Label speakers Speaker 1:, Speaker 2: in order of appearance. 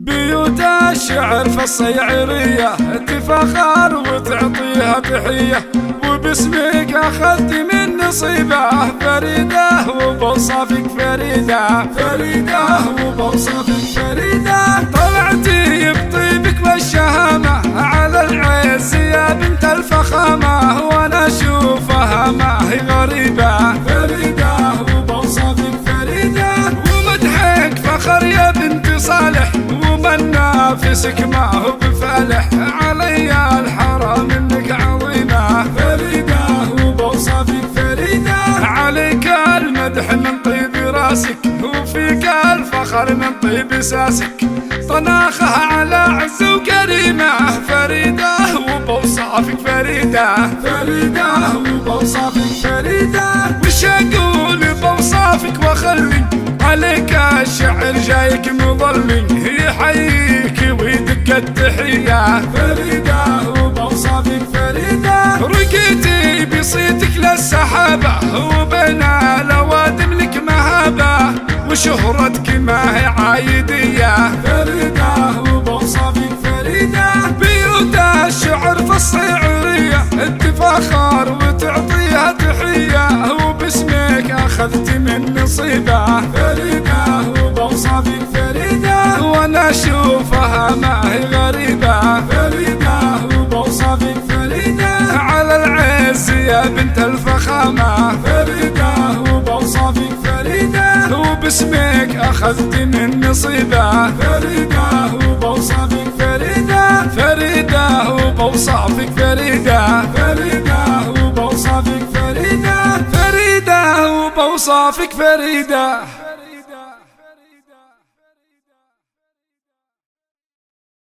Speaker 1: بيوت الشعر في الصيعرية تفخر وتعطيها تحية، وباسمك أخذت من نصيبه فريدة وبوصافك فريدة، فريدة وبوصافك فريدة. طلعتي بطيبك والشهامة على العز يا بنت الفخامة، وأنا أشوفها ما هي غريبة، فريدة وبوصافك فريدة. ومدحك فخر يا بنت صالح، ومن نافسك ما هو بفالح، علي الحرام انك عظيمة فريدة وبوصافك فريدة. عليك المدح من طيب راسك، وفيك الفخر من طيب ساسك، طناخها على عز وكريمة فريدة وبوصافك فريدة، فريدة وبوصافك فريدة. وش اقول بوصافك واخلي عليك الشعر جايك مظلي، يحييك ويدك التحية فريدة وبوصافك فريدة. رقيتي بصيتك للسحابة، وبين الأوادم لك مهابة، وشهرتك ما هي عايدية فريدة وبوصافك فريدة. بيوت الشعر في الصيعرية تفخر وتعطيها تحية، وباسمك أخذت من نصيبه فريدة وبوصافك فريدة. وأنا أشوفها ما هي غريبة، فريدة وبوصافك فريدة. على العز يا بنت الفخامة فريدة وبوصافك فريدة، وباسمك أخذت من نصيبه فريدة وبوصافك فريدة، فريدة وبوصافك فريدة، فريدة وبوصافك فريدة، فريدة وبوصافك فريدة.